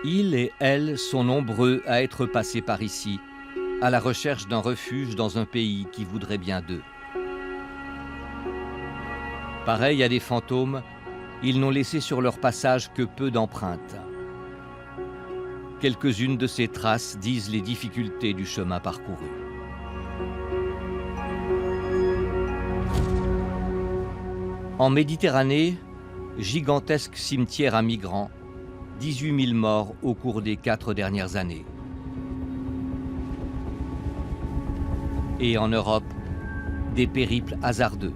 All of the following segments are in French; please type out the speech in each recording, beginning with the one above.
Ils et elles sont nombreux à être passés par ici, à la recherche d'un refuge dans un pays qui voudrait bien d'eux. Pareils à des fantômes, ils n'ont laissé sur leur passage que peu d'empreintes. Quelques-unes de ces traces disent les difficultés du chemin parcouru. En Méditerranée, gigantesque cimetière à migrants, 18 000 morts au cours des 4 dernières années. Et en Europe, des périples hasardeux.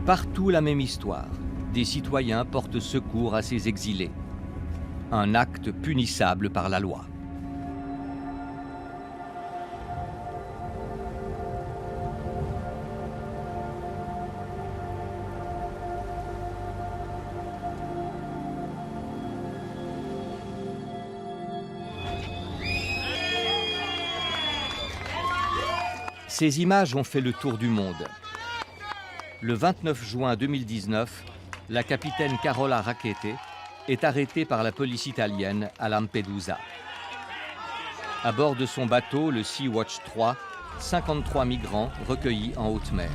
Partout la même histoire. Des citoyens portent secours à ces exilés. Un acte punissable par la loi. Ces images ont fait le tour du monde. Le 29 juin 2019, la capitaine Carola Rackete est arrêtée par la police italienne à Lampedusa. À bord de son bateau, le Sea-Watch 3, 53 migrants recueillis en haute mer.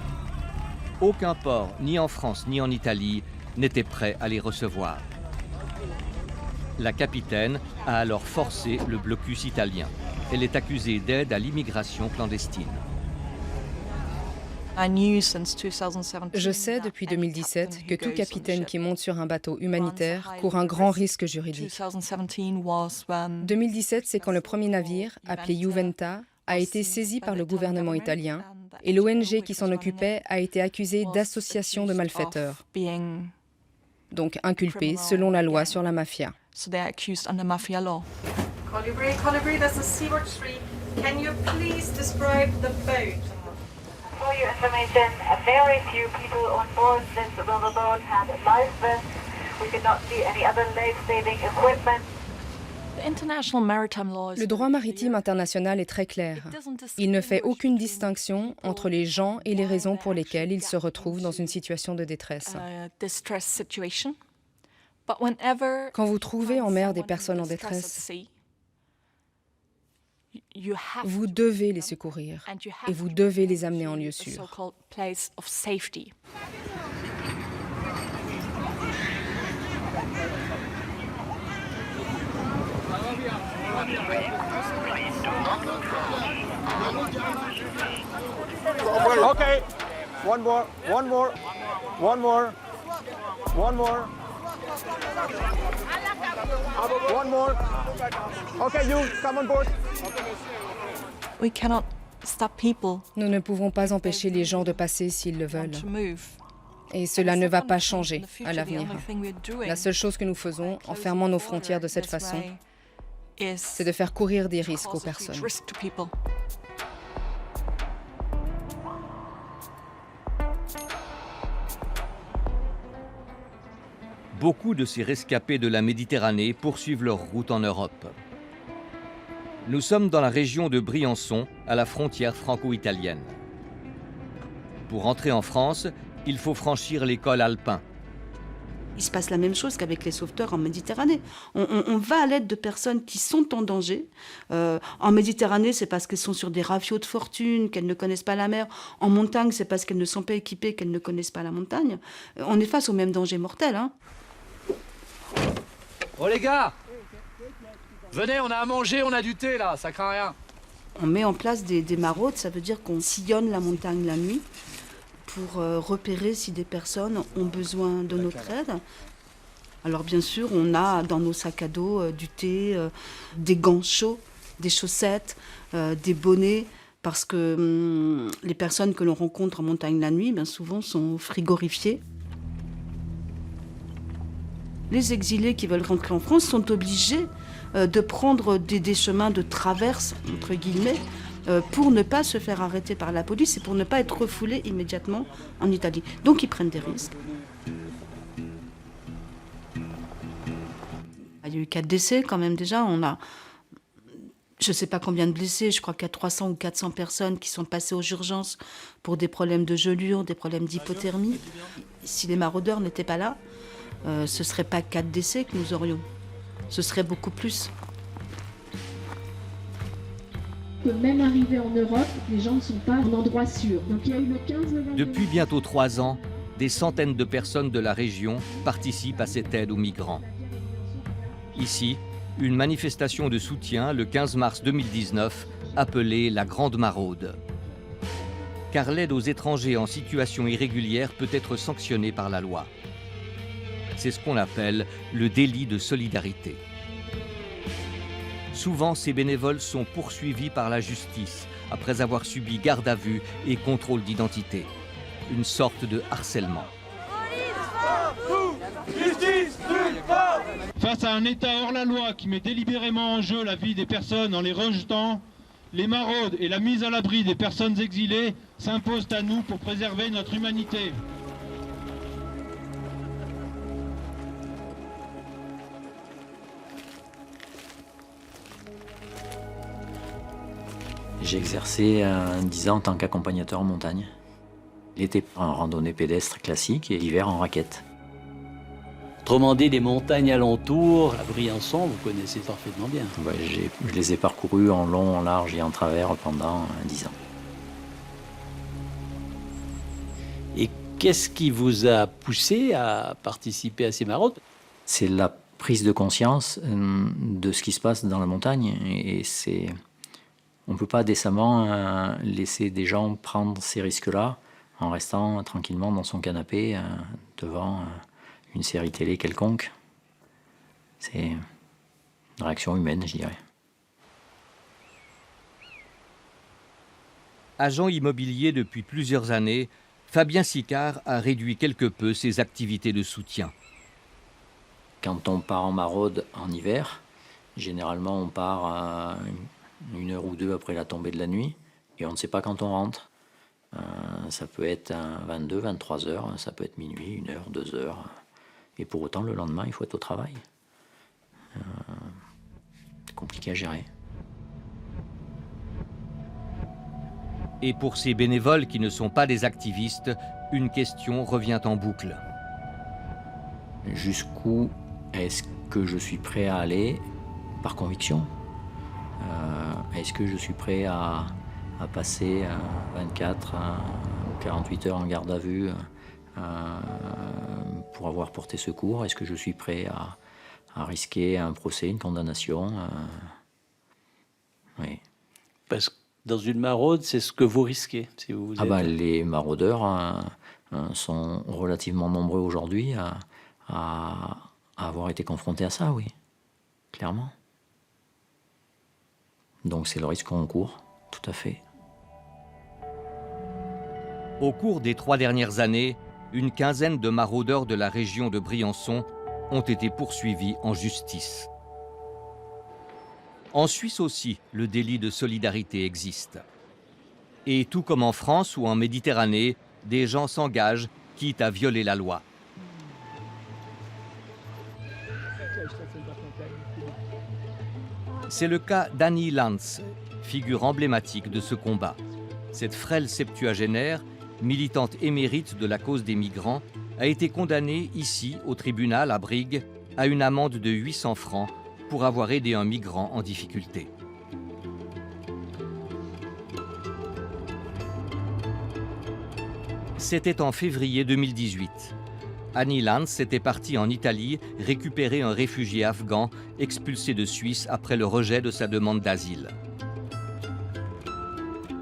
Aucun port, ni en France ni en Italie, n'était prêt à les recevoir. La capitaine a alors forcé le blocus italien. Elle est accusée d'aide à l'immigration clandestine. Je sais depuis 2017 que tout capitaine qui monte sur un bateau humanitaire court un grand risque juridique. 2017, c'est quand le premier navire, appelé Juventa, a été saisi par le gouvernement italien et l'ONG qui s'en occupait a été accusée d'association de malfaiteurs, donc inculpée selon la loi sur la mafia. Colibri, this is Sea-Watch 3. Can you please describe the boat? For your information, very few people on board this boat had life vests. We could not see any other life-saving equipment. Le droit maritime international est très clair. Il ne fait aucune distinction entre les gens et les raisons pour lesquelles ils se retrouvent dans une situation de détresse. Quand vous trouvez en mer des personnes en détresse, vous devez les secourir et vous devez les amener en lieu sûr. Okay, one more. One more. Okay, you come on board. We cannot stop people. Nous ne pouvons pas empêcher les gens de passer s'ils le veulent. Et cela ne va pas changer à l'avenir. La seule chose que nous faisons en fermant nos frontières de cette façon, c'est de faire courir des risques aux personnes. Beaucoup de ces rescapés de la Méditerranée poursuivent leur route en Europe. Nous sommes dans la région de Briançon, à la frontière franco-italienne. Pour entrer en France, il faut franchir les cols alpins. Il se passe la même chose qu'avec les sauveteurs en Méditerranée. On va à l'aide de personnes qui sont en danger. En Méditerranée, c'est parce qu'elles sont sur des rafiaux de fortune, qu'elles ne connaissent pas la mer. En montagne, c'est parce qu'elles ne sont pas équipées, qu'elles ne connaissent pas la montagne. On est face au même danger mortel, hein. Oh les gars, venez, on a à manger, on a du thé là, ça craint rien. On met en place des maraudes, ça veut dire qu'on sillonne la montagne la nuit pour repérer si des personnes ont besoin de notre aide. Alors bien sûr, on a dans nos sacs à dos du thé, des gants chauds, des chaussettes, des bonnets, parce que les personnes que l'on rencontre en montagne la nuit, bien souvent, sont frigorifiées. Les exilés qui veulent rentrer en France sont obligés de prendre des chemins de traverse, entre guillemets, pour ne pas se faire arrêter par la police et pour ne pas être refoulés immédiatement en Italie. Donc ils prennent des risques. Il y a eu 4 décès quand même déjà. On a, je ne sais pas combien de blessés, je crois qu'il y a 300 ou 400 personnes qui sont passées aux urgences pour des problèmes de gelure, des problèmes d'hypothermie. Si les maraudeurs n'étaient pas là, ce ne serait pas 4 décès que nous aurions. ce serait beaucoup plus. Même arrivé en Europe, les gens ne sont pas en endroit sûr. Donc il y a eu le 15 novembre. Depuis bientôt 3 ans, des centaines de personnes de la région participent à cette aide aux migrants. Ici, une manifestation de soutien le 15 mars 2019, appelée la Grande Maraude. Car l'aide aux étrangers en situation irrégulière peut être sanctionnée par la loi. C'est ce qu'on appelle le délit de solidarité. Souvent, ces bénévoles sont poursuivis par la justice après avoir subi garde à vue et contrôle d'identité. Une sorte de harcèlement. Face à un État hors-la-loi qui met délibérément en jeu la vie des personnes en les rejetant, les maraudes et la mise à l'abri des personnes exilées s'imposent à nous pour préserver notre humanité. J'ai exercé 10 ans en tant qu'accompagnateur en montagne. L'été en randonnée pédestre classique et l'hiver en raquette. Autrement dit, les montagnes alentours, à Briançon, vous connaissez parfaitement bien. Ouais, je les ai parcourus en long, en large et en travers pendant 10 ans. Et qu'est-ce qui vous a poussé à participer à ces maraudes? C'est la prise de conscience de ce qui se passe dans la montagne. Et c'est... On ne peut pas décemment laisser des gens prendre ces risques-là en restant tranquillement dans son canapé devant une série télé quelconque. C'est une réaction humaine, je dirais. Agent immobilier depuis plusieurs années, Fabien Sicard a réduit quelque peu ses activités de soutien. Quand on part en maraude en hiver, généralement on part 1 heure ou 2 après la tombée de la nuit et on ne sait pas quand on rentre. Ça peut être 22, 23 heures, ça peut être minuit, 1 heure, 2 heures. Et pour autant, le lendemain, il faut être au travail. C'est compliqué à gérer. Et pour ces bénévoles qui ne sont pas des activistes, une question revient en boucle. Jusqu'où est-ce que je suis prêt à aller par conviction? Est-ce que je suis prêt à passer 24 ou 48 heures en garde à vue pour avoir porté secours? Est-ce que je suis prêt à risquer un procès, une condamnation? Oui. Parce que dans une maraude, c'est ce que vous risquez. Si vous Les maraudeurs sont relativement nombreux aujourd'hui à avoir été confrontés à ça, oui, clairement. Donc c'est le risque qu'on court, tout à fait. Au cours des 3 dernières années, une quinzaine de maraudeurs de la région de Briançon ont été poursuivis en justice. En Suisse aussi, le délit de solidarité existe. Et tout comme en France ou en Méditerranée, des gens s'engagent, quitte à violer la loi. C'est le cas d'Annie Lantz, figure emblématique de ce combat. Cette frêle septuagénaire, militante émérite de la cause des migrants, a été condamnée ici, au tribunal à Brigue, à une amende de 800 francs pour avoir aidé un migrant en difficulté. C'était en février 2018. Annie Lantz était partie en Italie récupérer un réfugié afghan expulsé de Suisse après le rejet de sa demande d'asile.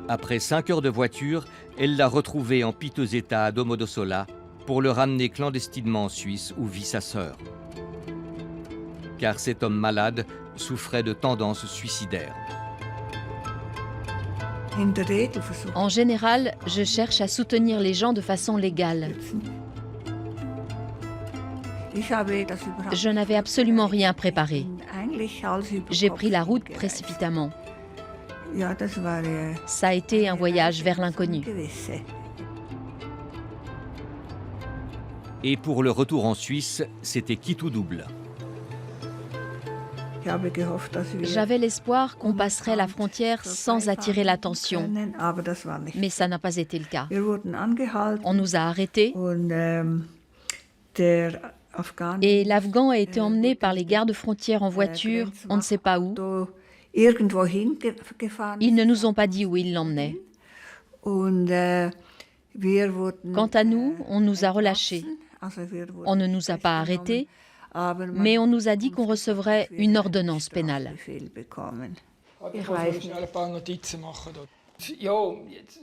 Après 5 heures de voiture, elle l'a retrouvé en piteux état à Domodossola pour le ramener clandestinement en Suisse où vit sa sœur. Car cet homme malade souffrait de tendances suicidaires. En général, je cherche à soutenir les gens de façon légale. Je n'avais absolument rien préparé. J'ai pris la route précipitamment. Ça a été un voyage vers l'inconnu. Et pour le retour en Suisse, c'était quitte ou double. J'avais l'espoir qu'on passerait la frontière sans attirer l'attention, mais ça n'a pas été le cas. On nous a arrêtés. Et l'Afghan a été emmené par les gardes-frontières en voiture, on ne sait pas où. Ils ne nous ont pas dit où ils l'emmenaient. Quant à nous, on nous a relâchés. On ne nous a pas arrêtés, mais on nous a dit qu'on recevrait une ordonnance pénale. Ja,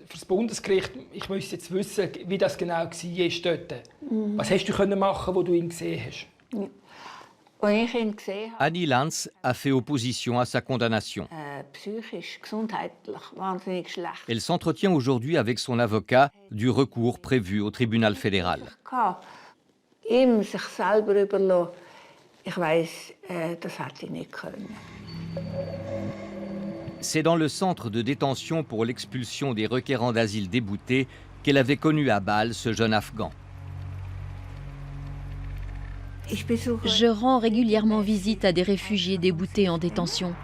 für das Bundesgericht, ich müsste jetzt wissen, wie das genau war dort. Was hast du machen, wo du ihn gesehen hast? Annie Lanz a fait opposition à sa condamnation. Elle s'entretient aujourd'hui avec son avocat du recours prévu au tribunal fédéral. C'est dans le centre de détention pour l'expulsion des requérants d'asile déboutés qu'elle avait connu à Bâle ce jeune Afghan. Je rends régulièrement visite à des réfugiés déboutés en détention.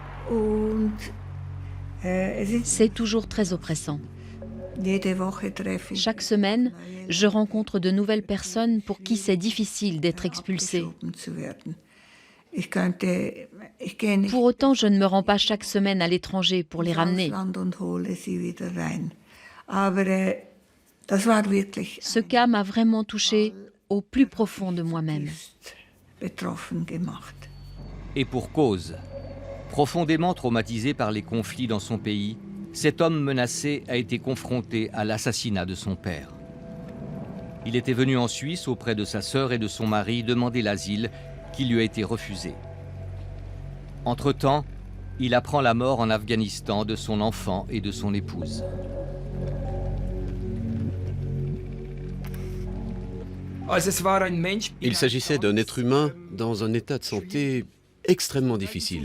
C'est toujours très oppressant. Chaque semaine, je rencontre de nouvelles personnes pour qui c'est difficile d'être expulsé. Pour autant, je ne me rends pas chaque semaine à l'étranger pour les ramener. Ce cas m'a vraiment touchée au plus profond de moi-même. Et pour cause. Profondément traumatisé par les conflits dans son pays, cet homme menacé a été confronté à l'assassinat de son père. Il était venu en Suisse auprès de sa sœur et de son mari demander l'asile qui lui a été refusé. Entre-temps, il apprend la mort en Afghanistan de son enfant et de son épouse. Il s'agissait d'un être humain dans un état de santé extrêmement difficile.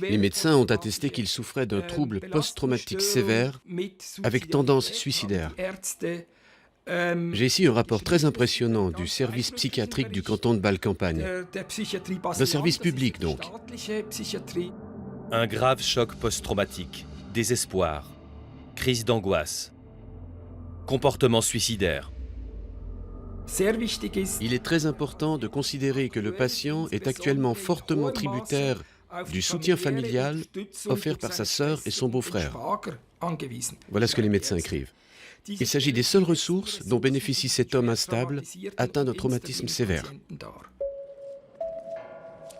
Les médecins ont attesté qu'il souffrait d'un trouble post-traumatique sévère avec tendance suicidaire. J'ai ici un rapport très impressionnant du service psychiatrique du canton de Bâle-Campagne. D'un service public, donc. Un grave choc post-traumatique, désespoir, crise d'angoisse, comportement suicidaire. Il est très important de considérer que le patient est actuellement fortement tributaire du soutien familial offert par sa sœur et son beau-frère. Voilà ce que les médecins écrivent. Il s'agit des seules ressources dont bénéficie cet homme instable, atteint d'un traumatisme sévère.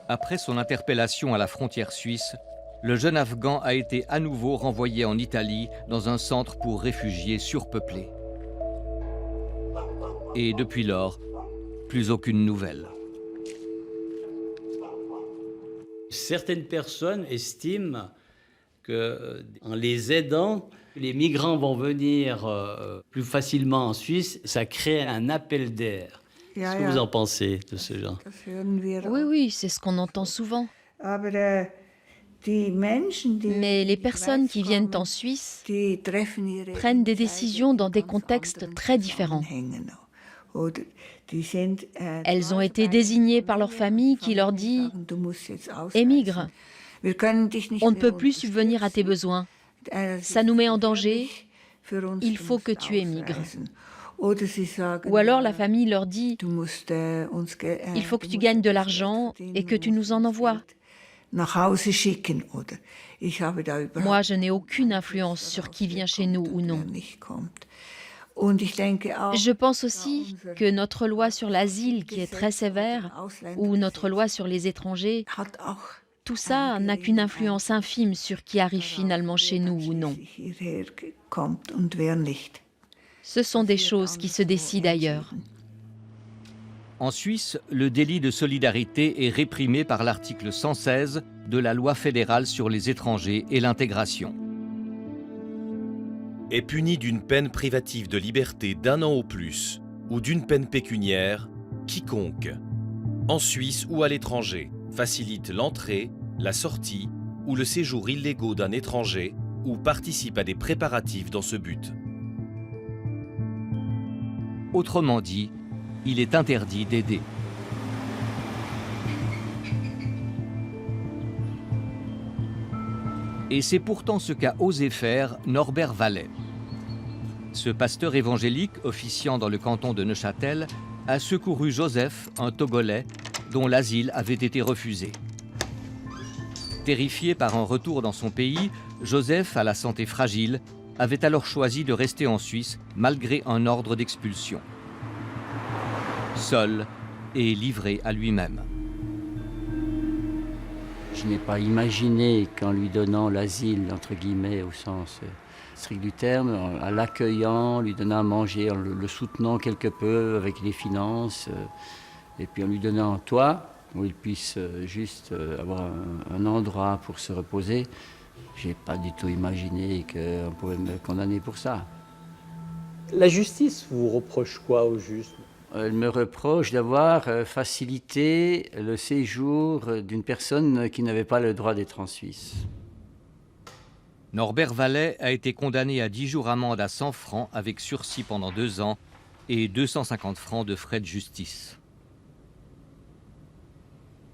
Après son interpellation à la frontière suisse, le jeune Afghan a été à nouveau renvoyé en Italie dans un centre pour réfugiés surpeuplé. Et depuis lors, plus aucune nouvelle. Certaines personnes estiment qu'en les aidant, les migrants vont venir plus facilement en Suisse. Ça crée un appel d'air. Qu'est-ce que vous en pensez de ce genre? Oui, c'est ce qu'on entend souvent. Mais les personnes qui viennent en Suisse prennent des décisions dans des contextes très différents. Elles ont été désignées par leur famille qui leur dit « Émigre, on ne peut plus subvenir à tes besoins. Ça nous met en danger, il faut que tu émigres. » Ou alors la famille leur dit « Il faut que tu gagnes de l'argent et que tu nous en envoies. » Moi, je n'ai aucune influence sur qui vient chez nous ou non. Je pense aussi que notre loi sur l'asile, qui est très sévère, ou notre loi sur les étrangers, tout ça n'a qu'une influence infime sur qui arrive finalement chez nous ou non. Ce sont des choses qui se décident ailleurs. En Suisse, le délit de solidarité est réprimé par l'article 116 de la loi fédérale sur les étrangers et l'intégration. Est puni d'une peine privative de liberté d'1 an au plus ou d'une peine pécuniaire quiconque, en Suisse ou à l'étranger, facilite l'entrée, la sortie ou le séjour illégaux d'un étranger ou participe à des préparatifs dans ce but. Autrement dit, il est interdit d'aider. Et c'est pourtant ce qu'a osé faire Norbert Vallet. Ce pasteur évangélique, officiant dans le canton de Neuchâtel, a secouru Joseph, un Togolais, dont l'asile avait été refusé. Terrifié par un retour dans son pays, Joseph, à la santé fragile, avait alors choisi de rester en Suisse malgré un ordre d'expulsion. Seul et livré à lui-même. Je n'ai pas imaginé qu'en lui donnant l'asile, entre guillemets, au sens strict du terme, en l'accueillant, lui donnant à manger, en le soutenant quelque peu avec les finances, et puis en lui donnant un toit où il puisse juste avoir un endroit pour se reposer, je n'ai pas du tout imaginé qu'on pouvait me condamner pour ça. La justice vous reproche quoi au juste? Elle me reproche d'avoir facilité le séjour d'une personne qui n'avait pas le droit d'être en Suisse. Norbert Vallet a été condamné à 10 jours amende à 100 francs avec sursis pendant 2 ans et 250 francs de frais de justice.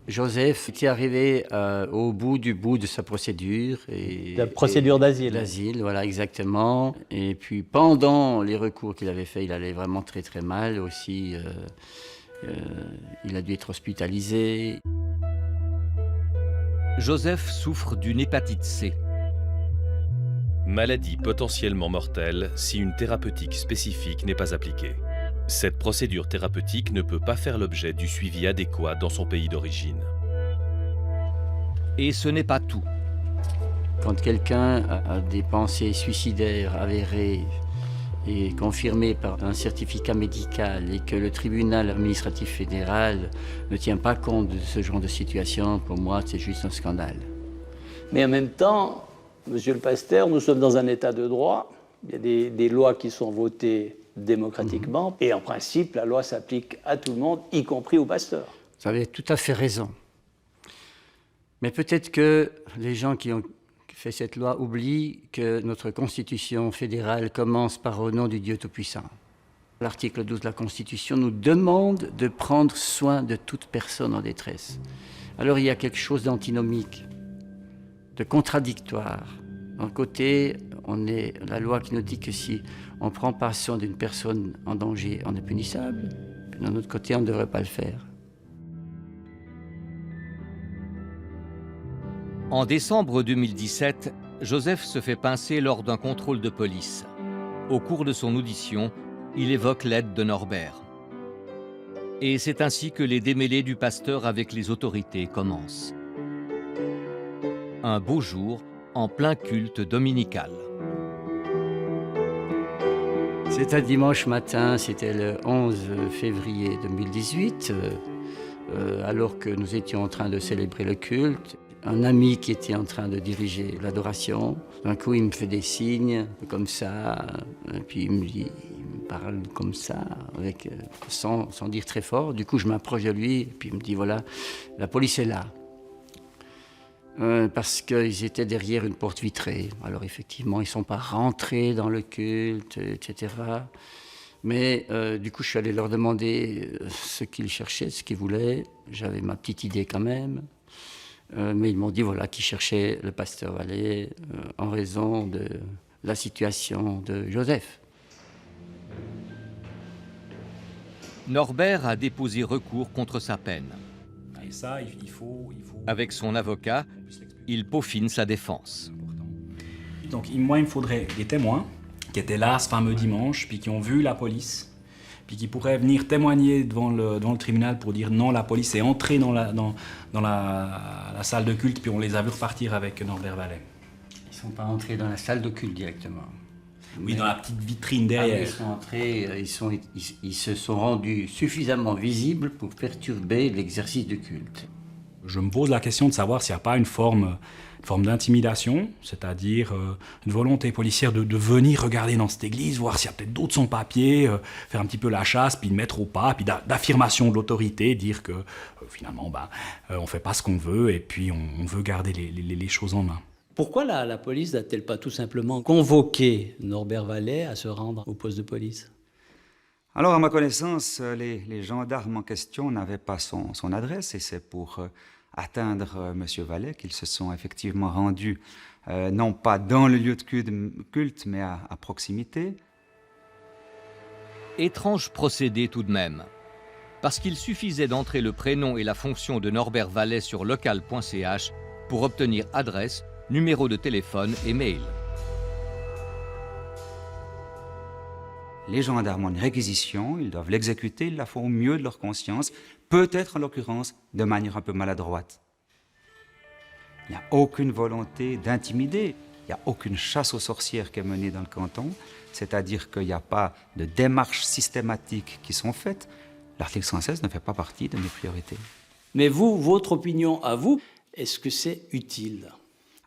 Joseph était arrivé au bout de sa procédure. La procédure d'asile. D'asile, voilà, exactement. Et puis pendant les recours qu'il avait faits, il allait vraiment très très mal aussi. Il a dû être hospitalisé. Joseph souffre d'une hépatite C. Maladie potentiellement mortelle si une thérapeutique spécifique n'est pas appliquée. Cette procédure thérapeutique ne peut pas faire l'objet du suivi adéquat dans son pays d'origine. Et ce n'est pas tout. Quand quelqu'un a des pensées suicidaires avérées et confirmées par un certificat médical et que le tribunal administratif fédéral ne tient pas compte de ce genre de situation, pour moi, c'est juste un scandale. Mais en même temps, monsieur le pasteur, nous sommes dans un état de droit. Il y a des lois qui sont votées démocratiquement, et en principe, la loi s'applique à tout le monde, y compris aux pasteurs. Vous avez tout à fait raison. Mais peut-être que les gens qui ont fait cette loi oublient que notre Constitution fédérale commence par au nom du Dieu Tout-Puissant. L'article 12 de la Constitution nous demande de prendre soin de toute personne en détresse. Alors il y a quelque chose d'antinomique, de contradictoire. D'un côté, on est la loi qui nous dit que si on ne prend pas soin d'une personne en danger, on est punissable. D'un autre côté, on ne devrait pas le faire. En décembre 2017, Joseph se fait pincer lors d'un contrôle de police. Au cours de son audition, il évoque l'aide de Norbert. Et c'est ainsi que les démêlés du pasteur avec les autorités commencent. Un beau jour, en plein culte dominical. C'est un dimanche matin, c'était le 11 février 2018, alors que nous étions en train de célébrer le culte. Un ami qui était en train de diriger l'adoration, d'un coup il me fait des signes comme ça, et puis il me parle comme ça, sans dire très fort. Du coup je m'approche de lui, et puis il me dit voilà, la police est là. Parce qu'ils étaient derrière une porte vitrée. Alors effectivement, ils ne sont pas rentrés dans le culte, etc. Mais du coup, je suis allé leur demander ce qu'ils cherchaient, ce qu'ils voulaient. J'avais ma petite idée quand même. Mais ils m'ont dit voilà, qu'ils cherchaient le pasteur Vallet en raison de la situation de Joseph. Norbert a déposé recours contre sa peine. Et ça, il faut... Avec son avocat, il peaufine sa défense. Donc moi, il me faudrait des témoins qui étaient là ce fameux dimanche, puis qui ont vu la police, puis qui pourraient venir témoigner devant le tribunal pour dire non, la police est entrée dans la salle de culte, puis on les a vus repartir avec Norbert Vallet. Ils ne sont pas entrés dans la salle de culte directement. Oui, dans la petite vitrine derrière. Ils sont entrés, ils se sont rendus suffisamment visibles pour perturber l'exercice du culte. Je me pose la question de savoir s'il n'y a pas une forme d'intimidation, c'est-à-dire une volonté policière de venir regarder dans cette église, voir s'il y a peut-être d'autres sans-papiers, faire un petit peu la chasse, puis de mettre au pas, puis d'affirmation de l'autorité, dire que finalement, on ne fait pas ce qu'on veut, et puis on veut garder les choses en main. Pourquoi la police n'a-t-elle pas tout simplement convoqué Norbert Vallet à se rendre au poste de police? Alors, à ma connaissance, les gendarmes en question n'avaient pas son adresse, et c'est pour atteindre M. Vallet qu'ils se sont effectivement rendus, non pas dans le lieu de culte, mais à proximité. Étrange procédé tout de même. parce qu'il suffisait d'entrer le prénom et la fonction de Norbert Vallet sur local.ch pour obtenir adresse, numéro de téléphone et mail. Les gendarmes ont une réquisition, ils doivent l'exécuter, ils la font au mieux de leur conscience, peut-être en l'occurrence de manière un peu maladroite. Il n'y a aucune volonté d'intimider, il n'y a aucune chasse aux sorcières qui est menée dans le canton, c'est-à-dire qu'il n'y a pas de démarches systématiques qui sont faites. L'article 116 ne fait pas partie de mes priorités. Mais vous, votre opinion à vous, est-ce que c'est utile?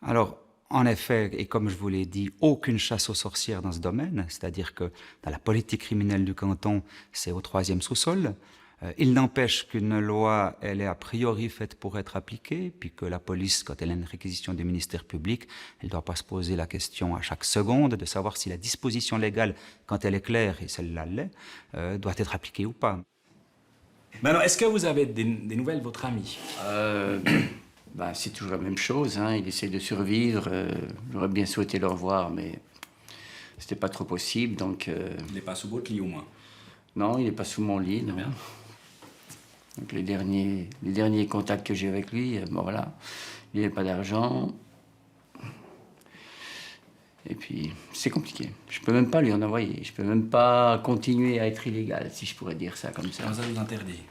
Alors, en effet, et comme je vous l'ai dit, aucune chasse aux sorcières dans ce domaine, c'est-à-dire que dans la politique criminelle du canton, c'est au 3e sous-sol. Il n'empêche qu'une loi, elle est a priori faite pour être appliquée, puis que la police, quand elle a une réquisition du ministère public, elle ne doit pas se poser la question à chaque seconde de savoir si la disposition légale, quand elle est claire, et celle-là l'est, doit être appliquée ou pas. Alors, est-ce que vous avez des nouvelles de votre ami? C'est toujours la même chose, hein. Il essaie de survivre. J'aurais bien souhaité le revoir, mais c'était pas trop possible, donc... Il n'est pas sous votre lit, au moins? Non, il n'est pas sous mon lit, non. Donc les derniers contacts que j'ai avec lui, voilà, il n'avait pas d'argent. Et puis, c'est compliqué. Je peux même pas lui en envoyer. Je peux même pas continuer à être illégal, si je pourrais dire ça comme ça. Ça vous interdit.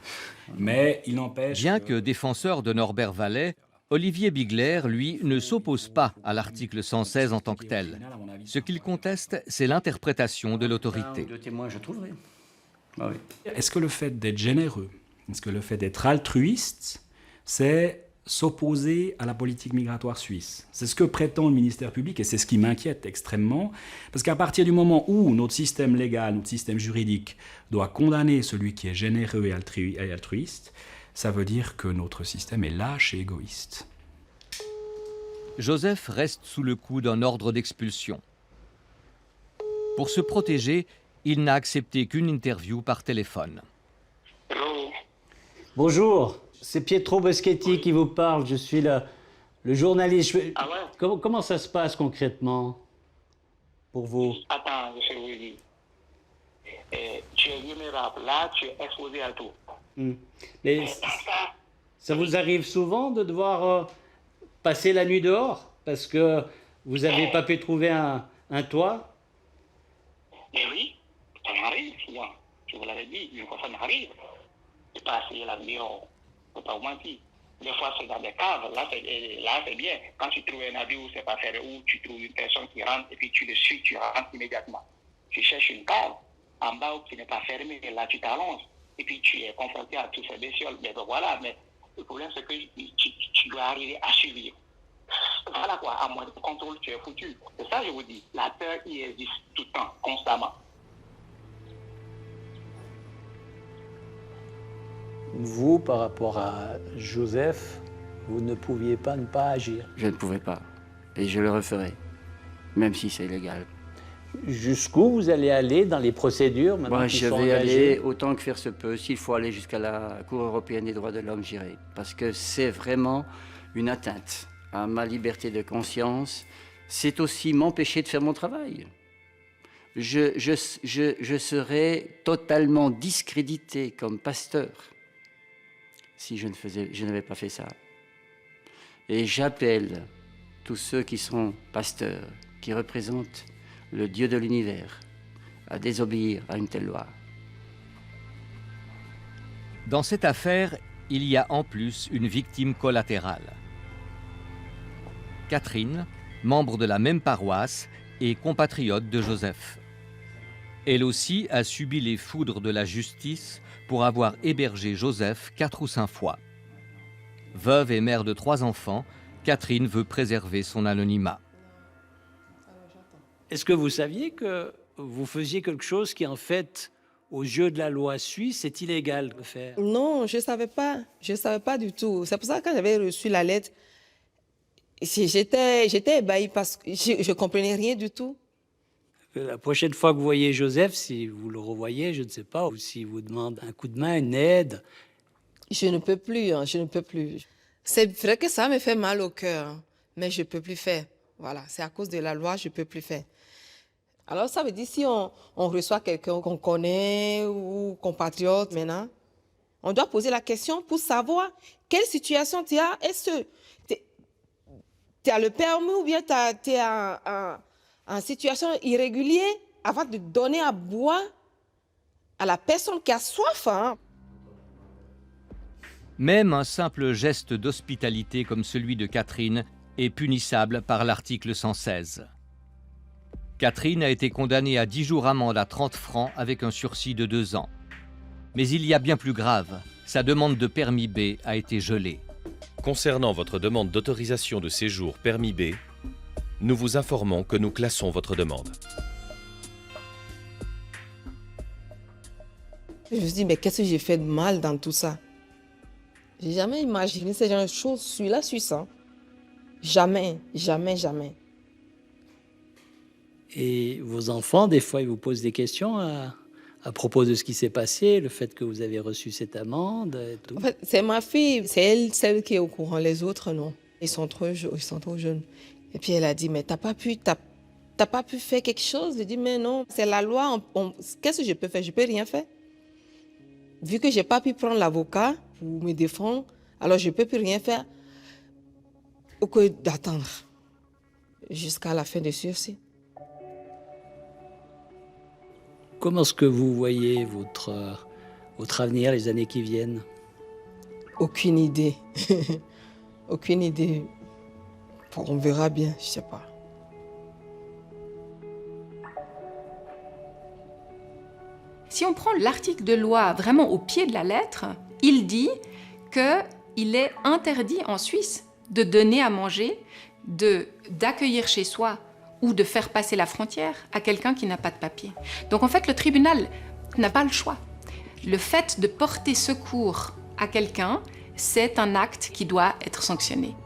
Mais il n'empêche... Bien que défenseur de Norbert Vallet, Olivier Bigler, lui, ne s'oppose pas à l'article 116 en tant que tel. Ce qu'il conteste, c'est l'interprétation de l'autorité. Deux témoins, je trouverai. Ah oui. Est-ce que le fait d'être généreux, est-ce que le fait d'être altruiste, c'est s'opposer à la politique migratoire suisse? C'est ce que prétend le ministère public et c'est ce qui m'inquiète extrêmement, parce qu'à partir du moment où notre système légal, notre système juridique doit condamner celui qui est généreux et altruiste, ça veut dire que notre système est lâche et égoïste. Joseph reste sous le coup d'un ordre d'expulsion. Pour se protéger, il n'a accepté qu'une interview par téléphone. Bonjour, c'est Pietro Boschetti qui vous parle. Je suis le journaliste. Ah ouais? Comment ça se passe concrètement pour vous? Attends, je vais vous dire. Tu es vulnérable. Là, tu es exposé à tout. Mais ça vous arrive souvent de devoir passer la nuit dehors parce que vous n'avez pas pu trouver un toit? Mais oui, ça m'arrive souvent. Je vous l'avais dit, une fois ça m'arrive. Je n'ai pas essayé la nuit dehors. Il ne faut pas vous mentir. Des fois, c'est dans des caves. Là, c'est bien. Quand tu trouves un abri où c'est pas fermé, où tu trouves une personne qui rentre et puis tu le suis, tu rentres immédiatement. Tu cherches une cave en bas qui n'est pas fermée. Et là, tu t'allonges. Et puis, tu es confronté à tous ces bestioles. Mais ben, voilà. Mais le problème, c'est que tu dois arriver à survivre. Voilà quoi. À moins de contrôle, tu es foutu. C'est ça, je vous dis. La peur, y existe tout le temps, constamment. Vous, par rapport à Joseph, vous ne pouviez pas ne pas agir? Je ne pouvais pas. Et je le referai, même si c'est illégal. Jusqu'où vous allez aller dans les procédures maintenant? Moi, je vais aller autant que faire se peut. S'il faut aller jusqu'à la Cour européenne des droits de l'homme, j'irai. Parce que c'est vraiment une atteinte à ma liberté de conscience. C'est aussi m'empêcher de faire mon travail. Je serais totalement discrédité comme pasteur si je n'avais pas fait ça. Et j'appelle tous ceux qui sont pasteurs, qui représentent le Dieu de l'univers, à désobéir à une telle loi. Dans cette affaire, il y a en plus une victime collatérale. Catherine, membre de la même paroisse et compatriote de Joseph. Elle aussi a subi les foudres de la justice pour avoir hébergé Joseph 4 ou 5 fois. Veuve et mère de 3 enfants, Catherine veut préserver son anonymat. Est-ce que vous saviez que vous faisiez quelque chose qui, en fait, aux yeux de la loi suisse, est illégal de faire? Non, je ne savais pas. Je ne savais pas du tout. C'est pour ça que quand j'avais reçu la lettre, j'étais ébahie parce que je ne comprenais rien du tout. La prochaine fois que vous voyez Joseph, si vous le revoyez, je ne sais pas, ou s'il vous demande un coup de main, une aide. Je ne peux plus, je ne peux plus. C'est vrai que ça me fait mal au cœur, mais je ne peux plus faire. Voilà, c'est à cause de la loi, je ne peux plus faire. Alors ça veut dire si on reçoit quelqu'un qu'on connaît ou compatriote maintenant, On doit poser la question pour savoir quelle situation tu as. Est-ce que tu as le permis ou bien tu es en situation irrégulière avant de donner à boire à la personne qui a soif. Hein. Même un simple geste d'hospitalité comme celui de Catherine est punissable par l'article 116. Catherine a été condamnée à 10 jours amende à 30 francs avec un sursis de 2 ans. Mais il y a bien plus grave, sa demande de permis B a été gelée. Concernant votre demande d'autorisation de séjour permis B, nous vous informons que nous classons votre demande. Je me suis dit, mais qu'est-ce que j'ai fait de mal dans tout ça? J'ai jamais imaginé ce genre de choses. Celui-là, Suisse. Hein. Jamais, jamais, jamais. Et vos enfants, des fois, ils vous posent des questions à propos de ce qui s'est passé, le fait que vous avez reçu cette amende et tout. En fait, c'est ma fille, c'est elle, celle qui est au courant. Les autres, non. Ils sont trop jeunes. Et puis elle a dit, mais t'as pas pu faire quelque chose? J'ai dit, mais non, c'est la loi. Qu'est-ce que je peux faire? Je peux rien faire. Vu que j'ai pas pu prendre l'avocat pour me défendre, alors je peux plus rien faire que d'attendre jusqu'à la fin de sursis. Comment est-ce que vous voyez votre avenir, les années qui viennent? Aucune idée. Aucune idée. On verra bien, je sais pas. Si on prend l'article de loi vraiment au pied de la lettre, il dit qu'il est interdit en Suisse de donner à manger, d'accueillir chez soi ou de faire passer la frontière à quelqu'un qui n'a pas de papier. Donc en fait, le tribunal n'a pas le choix. Le fait de porter secours à quelqu'un, c'est un acte qui doit être sanctionné.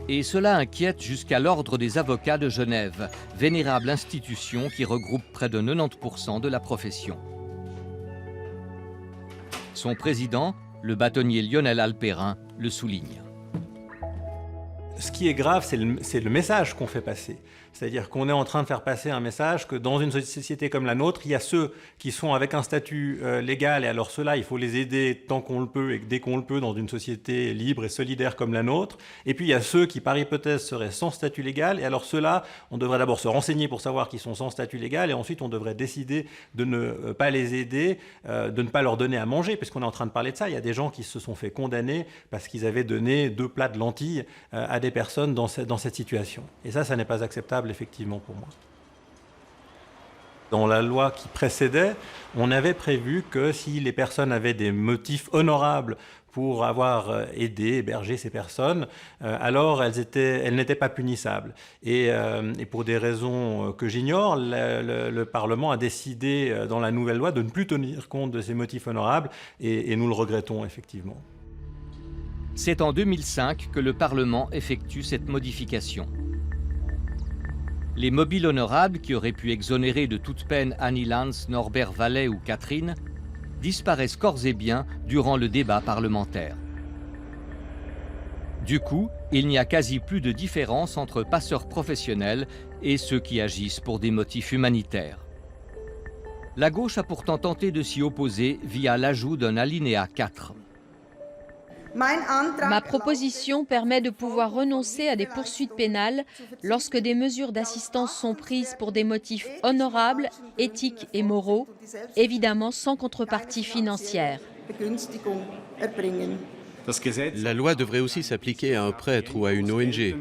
Et cela inquiète jusqu'à l'Ordre des avocats de Genève, vénérable institution qui regroupe près de 90% de la profession. Son président, le bâtonnier Lionel Alperin, le souligne. Ce qui est grave, c'est le message qu'on fait passer. C'est-à-dire qu'on est en train de faire passer un message que dans une société comme la nôtre, il y a ceux qui sont avec un statut légal, et alors ceux-là, il faut les aider tant qu'on le peut et dès qu'on le peut dans une société libre et solidaire comme la nôtre. Et puis il y a ceux qui, par hypothèse, seraient sans statut légal, et alors ceux-là, on devrait d'abord se renseigner pour savoir qu'ils sont sans statut légal, et ensuite on devrait décider de ne pas les aider, de ne pas leur donner à manger, puisqu'on est en train de parler de ça. Il y a des gens qui se sont fait condamner parce qu'ils avaient donné 2 plats de lentilles à des personnes dans cette situation. Et ça n'est pas acceptable, effectivement, pour moi. Dans la loi qui précédait, on avait prévu que si les personnes avaient des motifs honorables pour avoir aidé, hébergé ces personnes, alors elles n'étaient pas punissables. Et pour des raisons que j'ignore, le Parlement a décidé dans la nouvelle loi de ne plus tenir compte de ces motifs honorables, et nous le regrettons effectivement. C'est en 2005 que le Parlement effectue cette modification. Les mobiles honorables qui auraient pu exonérer de toute peine Annie Lance, Norbert Vallet ou Catherine disparaissent corps et biens durant le débat parlementaire. Du coup, il n'y a quasi plus de différence entre passeurs professionnels et ceux qui agissent pour des motifs humanitaires. La gauche a pourtant tenté de s'y opposer via l'ajout d'un alinéa 4. Ma proposition permet de pouvoir renoncer à des poursuites pénales lorsque des mesures d'assistance sont prises pour des motifs honorables, éthiques et moraux, évidemment sans contrepartie financière. La loi devrait aussi s'appliquer à un prêtre ou à une ONG.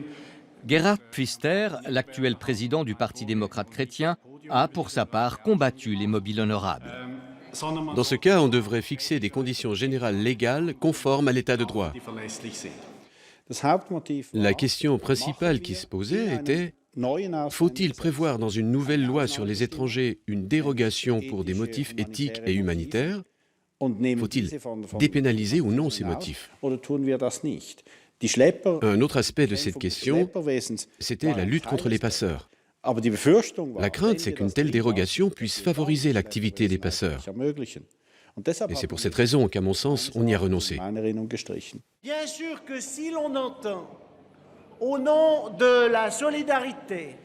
Gerhard Pfister, l'actuel président du Parti démocrate chrétien, a pour sa part combattu les mobiles honorables. Dans ce cas, on devrait fixer des conditions générales légales conformes à l'état de droit. La question principale qui se posait était: faut-il prévoir dans une nouvelle loi sur les étrangers une dérogation pour des motifs éthiques et humanitaires? Faut-il dépénaliser ou non ces motifs? Un autre aspect de cette question, c'était la lutte contre les passeurs. La crainte, c'est qu'une telle dérogation puisse favoriser l'activité des passeurs. Et c'est pour cette raison qu'à mon sens, on y a renoncé. Bien sûr que si l'on entend, au nom de la solidarité,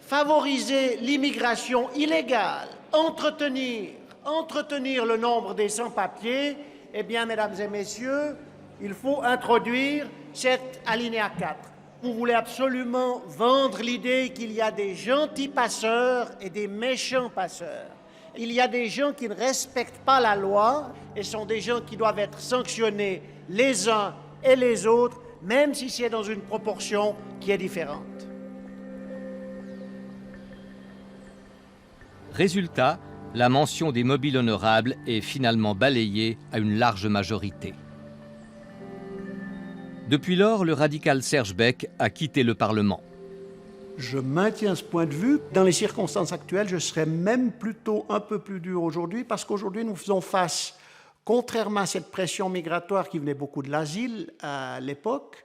favoriser l'immigration illégale, entretenir le nombre des sans-papiers, eh bien, mesdames et messieurs, il faut introduire cet alinéa 4. Vous voulez absolument vendre l'idée qu'il y a des gentils passeurs et des méchants passeurs. Il y a des gens qui ne respectent pas la loi et sont des gens qui doivent être sanctionnés les uns et les autres, même si c'est dans une proportion qui est différente. Résultat, la mention des mobiles honorables est finalement balayée à une large majorité. Depuis lors, le radical Serge Beck a quitté le Parlement. Je maintiens ce point de vue. Dans les circonstances actuelles, je serais même plutôt un peu plus dur aujourd'hui, parce qu'aujourd'hui, nous faisons face, contrairement à cette pression migratoire qui venait beaucoup de l'asile à l'époque,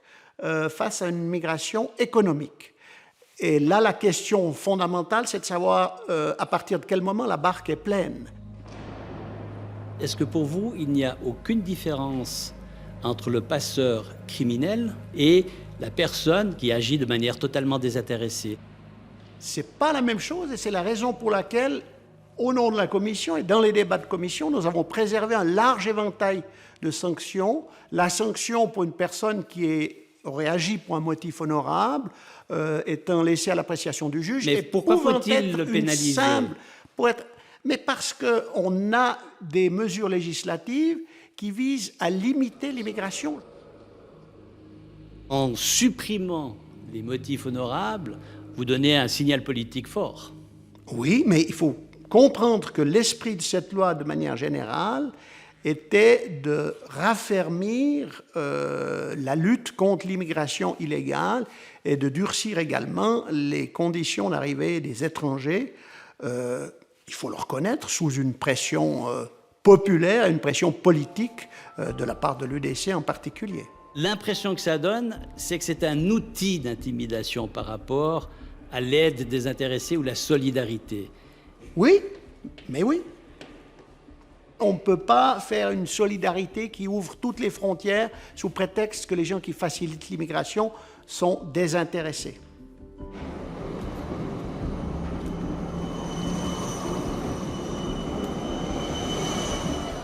face à une migration économique. Et là, la question fondamentale, c'est de savoir à partir de quel moment la barque est pleine. Est-ce que pour vous, il n'y a aucune différence entre le passeur criminel et la personne qui agit de manière totalement désintéressée? C'est pas la même chose et c'est la raison pour laquelle, au nom de la Commission et dans les débats de Commission, nous avons préservé un large éventail de sanctions. La sanction pour une personne qui aurait agi pour un motif honorable étant laissée à l'appréciation du juge. Mais pourquoi faut-il le pénaliser? Mais parce qu'on a des mesures législatives qui visent à limiter l'immigration. En supprimant les motifs honorables, vous donnez un signal politique fort. Oui, mais il faut comprendre que l'esprit de cette loi, de manière générale, était de raffermir la lutte contre l'immigration illégale et de durcir également les conditions d'arrivée des étrangers, il faut le reconnaître, sous une pression populaire, une pression politique de la part de l'UDC en particulier. L'impression que ça donne, c'est que c'est un outil d'intimidation par rapport à l'aide désintéressée ou la solidarité. Oui, mais oui. On ne peut pas faire une solidarité qui ouvre toutes les frontières sous prétexte que les gens qui facilitent l'immigration sont désintéressés.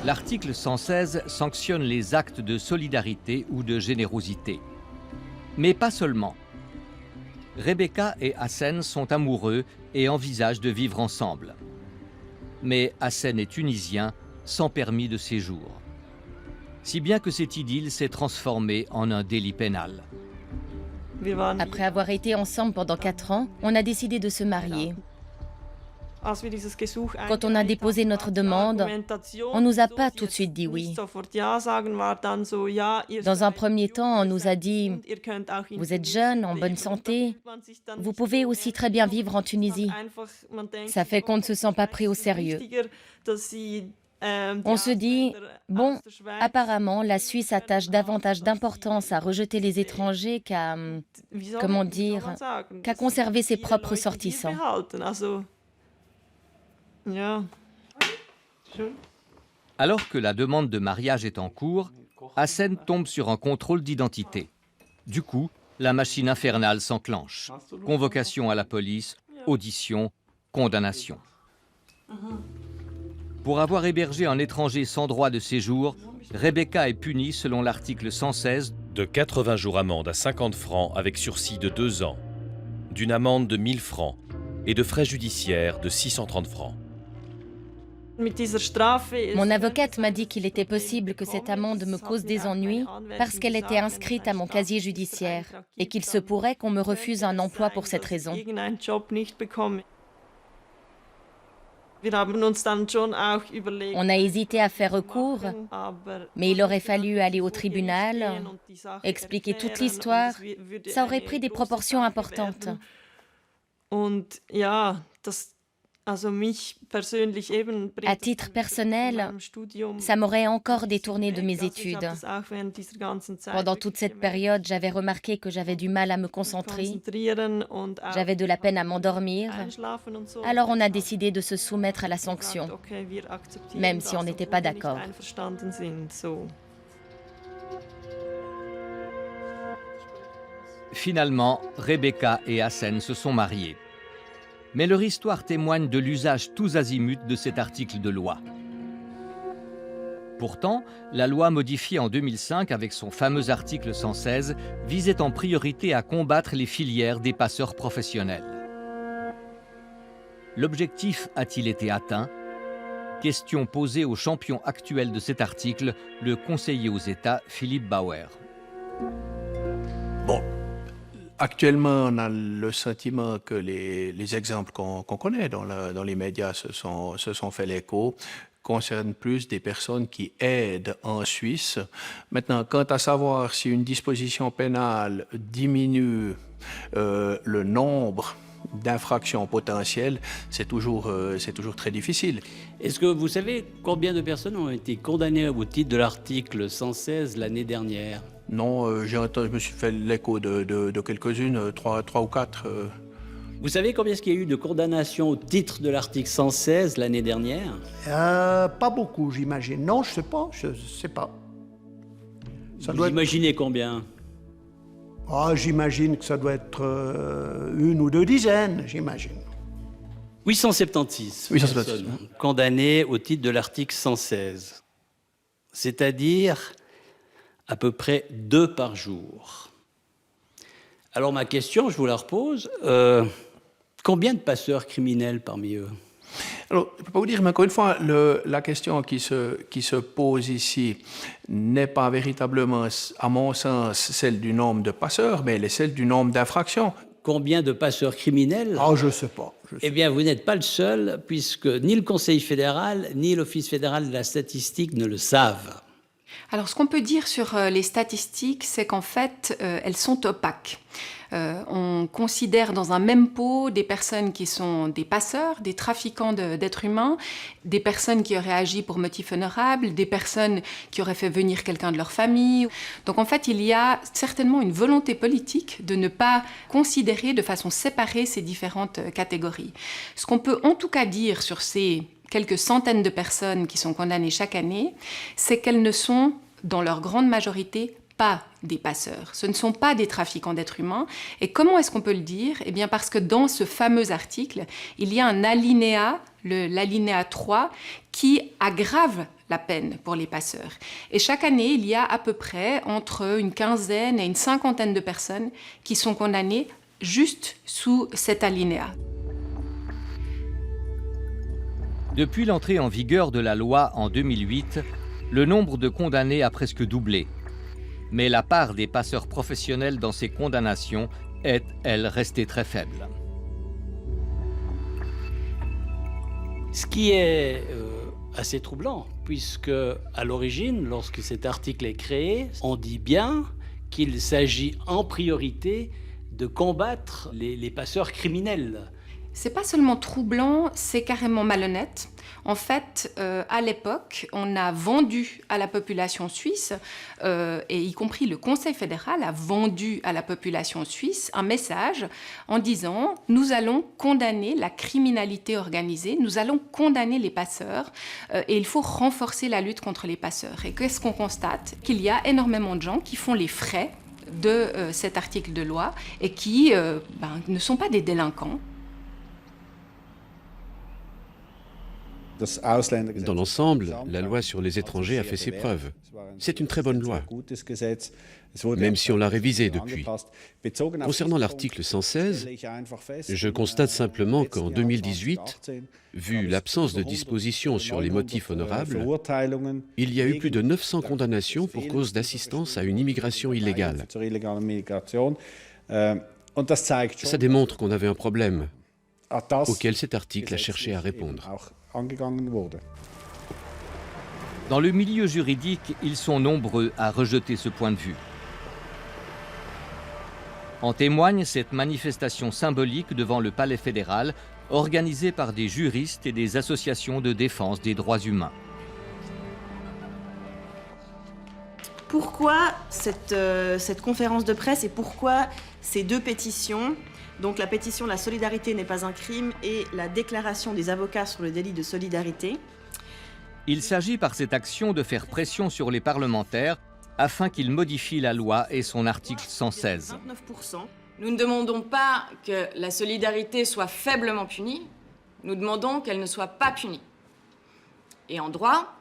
L'article 116 sanctionne les actes de solidarité ou de générosité. Mais pas seulement. Rebecca et Hassen sont amoureux et envisagent de vivre ensemble. Mais Hassen est tunisien, sans permis de séjour. Si bien que cette idylle s'est transformée en un délit pénal. Après avoir été ensemble pendant 4 ans, on a décidé de se marier. Quand on a déposé notre demande, on ne nous a pas tout de suite dit oui. Dans un premier temps, on nous a dit « Vous êtes jeune, en bonne santé, vous pouvez aussi très bien vivre en Tunisie ». Ça fait qu'on ne se sent pas pris au sérieux. On se dit « Bon, apparemment, la Suisse attache davantage d'importance à rejeter les étrangers qu'à, comment dire, qu'à conserver ses propres ressortissants ». Alors que la demande de mariage est en cours, Hassen tombe sur un contrôle d'identité. Du coup, la machine infernale s'enclenche. Convocation à la police, audition, condamnation. Pour avoir hébergé un étranger sans droit de séjour, Rebecca est punie selon l'article 116 de 80 jours amende à 50 francs avec sursis de 2 ans, d'une amende de 1000 francs et de frais judiciaires de 630 francs. Mon avocate m'a dit qu'il était possible que cette amende me cause des ennuis parce qu'elle était inscrite à mon casier judiciaire et qu'il se pourrait qu'on me refuse un emploi pour cette raison. On a hésité à faire recours, mais il aurait fallu aller au tribunal, expliquer toute l'histoire. Ça aurait pris des proportions importantes. À titre personnel, ça m'aurait encore détourné de mes études. Pendant toute cette période, j'avais remarqué que j'avais du mal à me concentrer, j'avais de la peine à m'endormir, alors on a décidé de se soumettre à la sanction, même si on n'était pas d'accord. Finalement, Rebecca et Hassen se sont mariés. Mais leur histoire témoigne de l'usage tous azimuts de cet article de loi. Pourtant, la loi modifiée en 2005 avec son fameux article 116 visait en priorité à combattre les filières des passeurs professionnels. L'objectif a-t-il été atteint? Question posée au champion actuel de cet article, le conseiller aux États Philippe Bauer. Bon, actuellement, on a le sentiment que les exemples qu'on connaît dans les médias se sont fait l'écho, concernent plus des personnes qui aident en Suisse. Maintenant, quant à savoir si une disposition pénale diminue le nombre d'infractions potentielles, c'est toujours très difficile. Est-ce que vous savez combien de personnes ont été condamnées au titre de l'article 116 l'année dernière? Non, je me suis fait l'écho de quelques-unes, 3 ou 4. Vous savez combien est-ce qu'il y a eu de condamnations au titre de l'article 116 l'année dernière? Pas beaucoup, j'imagine. Non, je sais pas. Vous imaginez combien? J'imagine que ça doit être 1 ou 2 dizaines, j'imagine. 876 personnes condamnées au titre de l'article 116. C'est-à-dire à peu près 2 par jour. Alors ma question, je vous la repose. Combien de passeurs criminels parmi eux? Alors, je ne peux pas vous dire, mais encore une fois, la question qui se pose ici n'est pas véritablement, à mon sens, celle du nombre de passeurs, mais elle est celle du nombre d'infractions. Combien de passeurs criminels? Je ne sais pas. Eh bien, vous n'êtes pas le seul, puisque ni le Conseil fédéral, ni l'Office fédéral de la statistique ne le savent. Alors, ce qu'on peut dire sur les statistiques, c'est qu'en fait, elles sont opaques. On considère dans un même pot des personnes qui sont des passeurs, des trafiquants d'êtres humains, des personnes qui auraient agi pour motif honorable, des personnes qui auraient fait venir quelqu'un de leur famille. Donc en fait, il y a certainement une volonté politique de ne pas considérer de façon séparée ces différentes catégories. Ce qu'on peut en tout cas dire sur ces quelques centaines de personnes qui sont condamnées chaque année, c'est qu'elles ne sont, dans leur grande majorité, pas des passeurs. Ce ne sont pas des trafiquants d'êtres humains. Et comment est-ce qu'on peut le dire? Eh bien parce que dans ce fameux article, il y a un alinéa, l'alinéa 3, qui aggrave la peine pour les passeurs. Et chaque année, il y a à peu près entre une quinzaine et une cinquantaine de personnes qui sont condamnées juste sous cet alinéa. Depuis l'entrée en vigueur de la loi en 2008, le nombre de condamnés a presque doublé. Mais la part des passeurs professionnels dans ces condamnations est, elle, restée très faible. Ce qui est assez troublant, puisque à l'origine, lorsque cet article est créé, on dit bien qu'il s'agit en priorité de combattre les passeurs criminels. C'est pas seulement troublant, c'est carrément malhonnête. En fait, à l'époque, on a vendu à la population suisse, et y compris le Conseil fédéral a vendu à la population suisse un message en disant « Nous allons condamner la criminalité organisée, nous allons condamner les passeurs, et il faut renforcer la lutte contre les passeurs. » Et qu'est-ce qu'on constate? Qu'il y a énormément de gens qui font les frais de cet article de loi et qui ne sont pas des délinquants. Dans l'ensemble, la loi sur les étrangers a fait ses preuves. C'est une très bonne loi, même si on l'a révisée depuis. Concernant l'article 116, je constate simplement qu'en 2018, vu l'absence de dispositions sur les motifs honorables, il y a eu plus de 900 condamnations pour cause d'assistance à une immigration illégale. Ça démontre qu'on avait un problème auquel cet article a cherché à répondre. Dans le milieu juridique, ils sont nombreux à rejeter ce point de vue. En témoigne cette manifestation symbolique devant le Palais fédéral, organisée par des juristes et des associations de défense des droits humains. Pourquoi cette conférence de presse et pourquoi ces 2 pétitions? Donc la pétition « La solidarité n'est pas un crime » et la déclaration des avocats sur le délit de solidarité. Il s'agit par cette action de faire pression sur les parlementaires afin qu'ils modifient la loi et son article 116. Nous ne demandons pas que la solidarité soit faiblement punie, nous demandons qu'elle ne soit pas punie. Et en droit,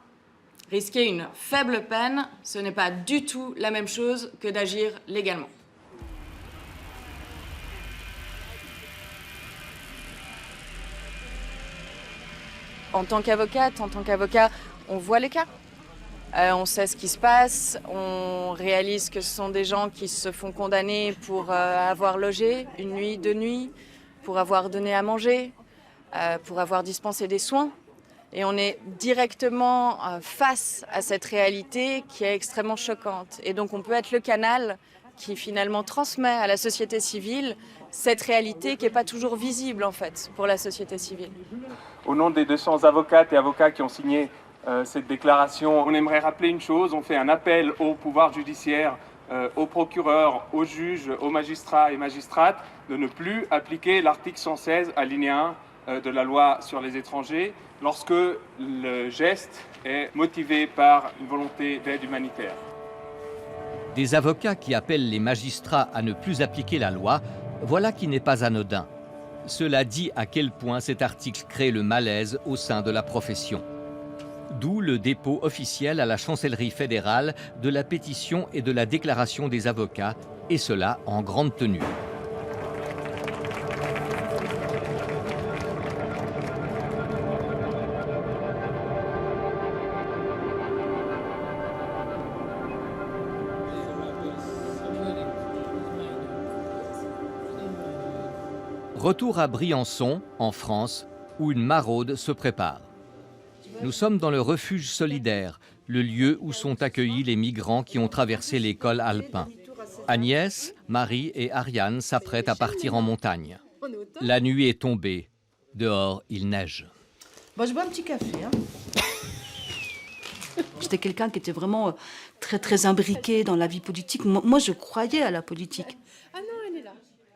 risquer une faible peine, ce n'est pas du tout la même chose que d'agir légalement. En tant qu'avocate, on voit les cas. On sait ce qui se passe, on réalise que ce sont des gens qui se font condamner pour avoir logé une nuit, 2 nuits, pour avoir donné à manger, pour avoir dispensé des soins. Et on est directement face à cette réalité qui est extrêmement choquante. Et donc on peut être le canal qui finalement transmet à la société civile cette réalité qui n'est pas toujours visible en fait pour la société civile. Au nom des 200 avocates et avocats qui ont signé cette déclaration, on aimerait rappeler une chose, on fait un appel au pouvoir judiciaire, aux procureurs, aux juges, aux magistrats et magistrates de ne plus appliquer l'article 116 alinéa 1 de la loi sur les étrangers lorsque le geste est motivé par une volonté d'aide humanitaire. Des avocats qui appellent les magistrats à ne plus appliquer la loi, voilà qui n'est pas anodin. Cela dit à quel point cet article crée le malaise au sein de la profession. D'où le dépôt officiel à la chancellerie fédérale de la pétition et de la déclaration des avocats, et cela en grande tenue. Retour à Briançon, en France, où une maraude se prépare. Nous sommes dans le refuge solidaire, le lieu où sont accueillis les migrants qui ont traversé les cols alpins. Agnès, Marie et Ariane s'apprêtent à partir en montagne. La nuit est tombée. Dehors, il neige. Bon, je bois un petit café. J'étais quelqu'un qui était vraiment très, très imbriqué dans la vie politique. Moi, je croyais à la politique.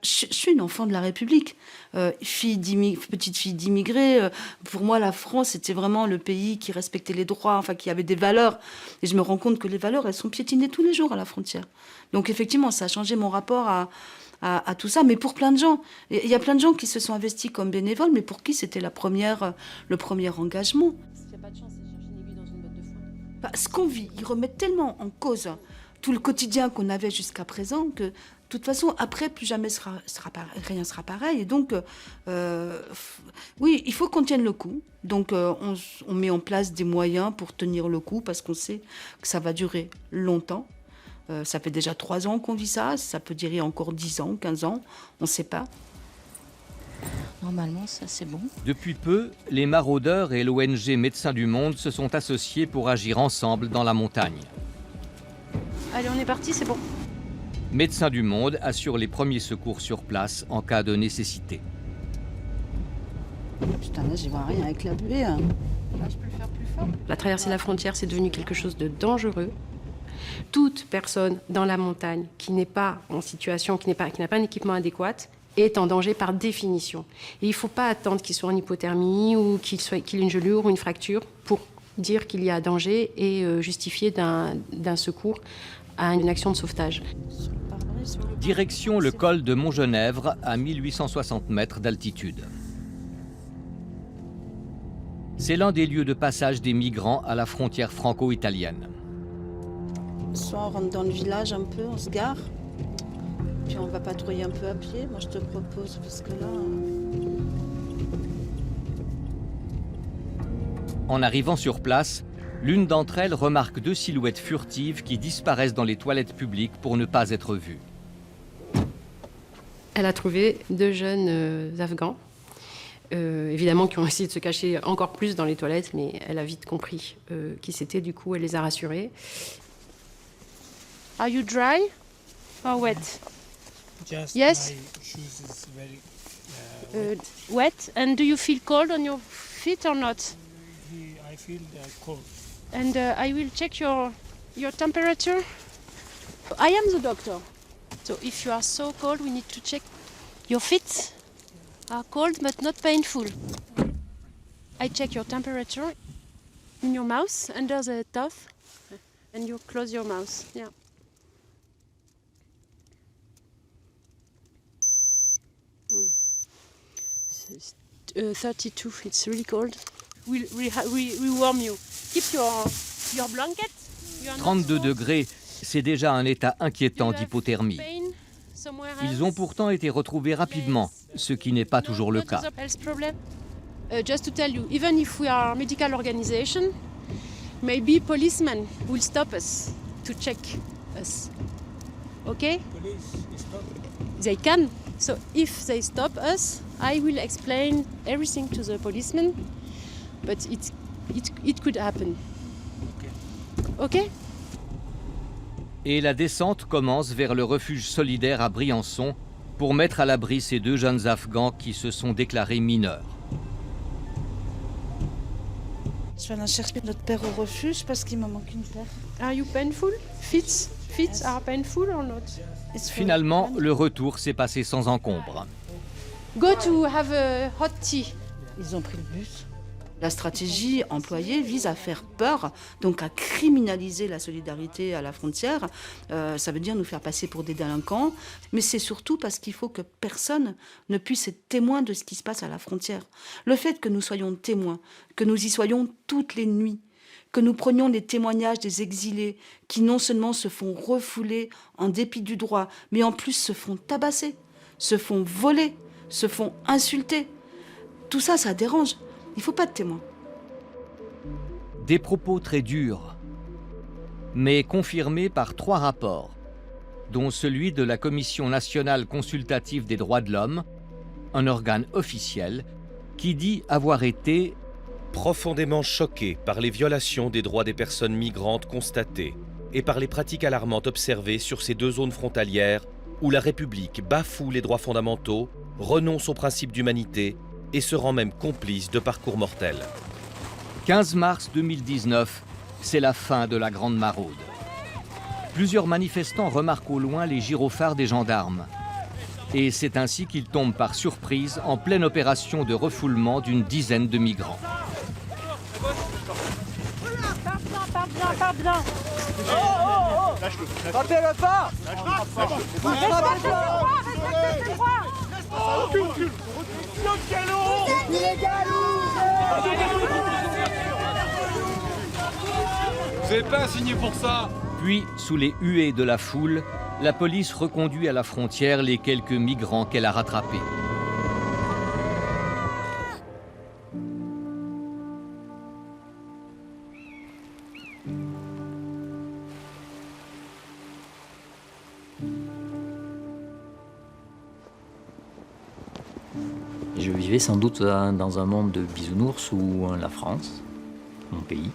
Je suis une enfant de la République, petite fille d'immigrés. Pour moi, la France, c'était vraiment le pays qui respectait les droits, enfin, qui avait des valeurs. Et je me rends compte que les valeurs, elles sont piétinées tous les jours à la frontière. Donc, effectivement, ça a changé mon rapport à tout ça. Mais pour plein de gens, il y a plein de gens qui se sont investis comme bénévoles, mais pour qui c'était le premier engagement. Ce qu'on vit, ils remettent tellement en cause tout le quotidien qu'on avait jusqu'à présent que, de toute façon, après, plus jamais rien sera pareil. Et donc, oui, il faut qu'on tienne le coup. Donc, on met en place des moyens pour tenir le coup parce qu'on sait que ça va durer longtemps. Ça fait déjà 3 ans qu'on vit ça. Ça peut durer encore 10 ans, 15 ans. On ne sait pas. Normalement, ça, c'est bon. Depuis peu, les maraudeurs et l'ONG Médecins du Monde se sont associés pour agir ensemble dans la montagne. Allez, on est parti, c'est bon. Médecins du Monde assure les premiers secours sur place en cas de nécessité. Putain, là, j'y vois rien avec la buée. Là, je peux le faire plus fort. La traversée de la frontière, c'est devenu quelque chose de dangereux. Toute personne dans la montagne qui n'est pas en situation, qui n'a pas un équipement adéquat, est en danger par définition. Et il ne faut pas attendre qu'il soit en hypothermie ou qu'il ait une gelure ou une fracture pour dire qu'il y a danger et justifier d'un secours à une action de sauvetage. Direction le col de Montgenèvre à 1860 mètres d'altitude. C'est l'un des lieux de passage des migrants à la frontière franco-italienne. Soit on rentre dans le village un peu, on se gare, puis on va patrouiller un peu à pied. Moi je te propose, parce que là... En arrivant sur place, l'une d'entre elles remarque 2 silhouettes furtives qui disparaissent dans les toilettes publiques pour ne pas être vues. Elle a trouvé 2 jeunes Afghans, évidemment qui ont essayé de se cacher encore plus dans les toilettes, mais elle a vite compris qui c'était, du coup elle les a rassurés. Are you dry or wet? Just yes? My shoes is very wet. And do you feel cold on your feet or not? I feel cold. And I will check your temperature. I am the doctor. So if you are so cold, we need to check your feet are cold but not painful. I check your temperature in your mouth, under the tooth, and you close your mouth. Yeah. 32, it's really cold. We warm you. Keep your blanket. 32 degrés, c'est déjà un état inquiétant d'hypothermie. Ils ont pourtant été retrouvés rapidement, ce qui n'est pas toujours le cas. Just to tell you, even if we are a medical organization, maybe policemen will stop us to check us. Okay? They can. So if they stop us, I will explain everything to the policemen, but it could happen. Okay? Et la descente commence vers le refuge solidaire à Briançon pour mettre à l'abri ces deux jeunes Afghans qui se sont déclarés mineurs. Je vais aller chercher notre paire au refuge parce qu'il me manque une paire. Are you painful? Feet are painful or not? Finalement, le retour s'est passé sans encombre. Go to have a hot tea. Ils ont pris le bus. La stratégie employée vise à faire peur, donc à criminaliser la solidarité à la frontière. Ça veut dire nous faire passer pour des délinquants, mais c'est surtout parce qu'il faut que personne ne puisse être témoin de ce qui se passe à la frontière. Le fait que nous soyons témoins, que nous y soyons toutes les nuits, que nous prenions les témoignages des exilés qui non seulement se font refouler en dépit du droit, mais en plus se font tabasser, se font voler, se font insulter. Tout ça, ça dérange. Il ne faut pas de témoins. Des propos très durs, mais confirmés par 3 rapports, dont celui de la Commission nationale consultative des droits de l'homme, un organe officiel, qui dit avoir été profondément choqué par les violations des droits des personnes migrantes constatées et par les pratiques alarmantes observées sur ces 2 zones frontalières où la République bafoue les droits fondamentaux, renonce aux principes d'humanité et se rend même complice de parcours mortels. 15 mars 2019, c'est la fin de la Grande Maraude. Plusieurs manifestants remarquent au loin les gyrophares des gendarmes. Et c'est ainsi qu'ils tombent par surprise en pleine opération de refoulement d'une dizaine de migrants. Pas bien. Frappez-le pas. Respectez le droit. Vous n'avez pas signé pour ça. Puis, sous les huées de la foule, la police reconduit à la frontière les quelques migrants qu'elle a rattrapés. Je vivais sans doute dans un monde de bisounours où la France, mon pays,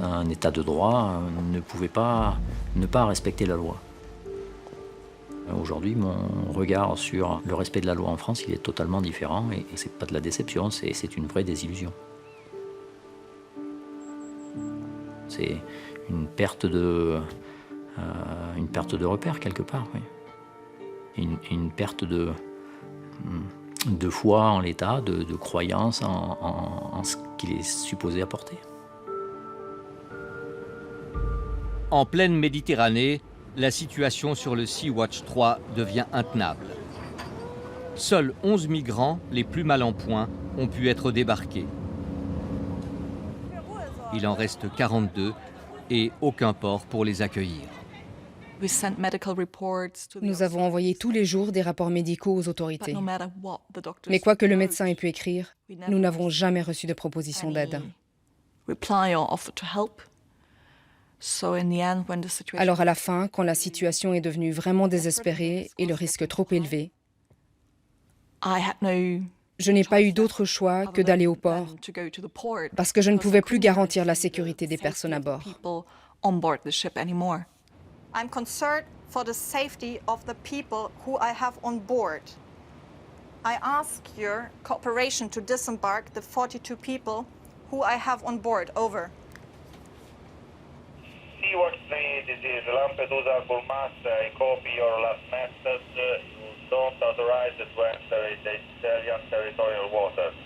un état de droit, ne pouvait pas ne pas respecter la loi. Aujourd'hui, mon regard sur le respect de la loi en France, il est totalement différent et c'est pas de la déception, c'est une vraie désillusion. C'est une perte de repère quelque part, oui. Une perte de foi en l'État, de croyance en ce qu'il est supposé apporter. En pleine Méditerranée, la situation sur le Sea-Watch 3 devient intenable. Seuls 11 migrants, les plus mal en point, ont pu être débarqués. Il en reste 42 et aucun port pour les accueillir. Nous avons envoyé tous les jours des rapports médicaux aux autorités. Mais quoi que le médecin ait pu écrire, nous n'avons jamais reçu de proposition d'aide. Alors à la fin, quand la situation est devenue vraiment désespérée et le risque trop élevé, je n'ai pas eu d'autre choix que d'aller au port parce que je ne pouvais plus garantir la sécurité des personnes à bord. I'm concerned for the safety of the people who I have on board. I ask your cooperation to disembark the 42 people who I have on board. Over. Sea-Watch 3, this is Lampedusa Bulmas. I copy your last message. You don't authorize to enter the Italian territorial waters.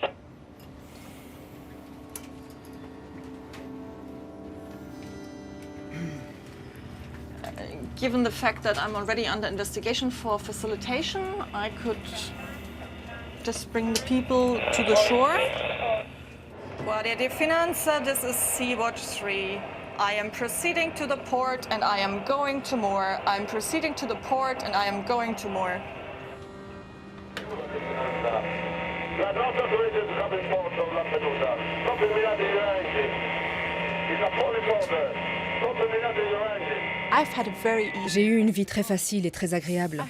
Given the fact that I'm already under investigation for facilitation, I could Just bring the people to the shore. Guardia di Finanza, this is Sea-Watch 3. I am proceeding to the port and I am going to more. I'm proceeding to the port and I am going to more. J'ai eu une vie très facile et très agréable.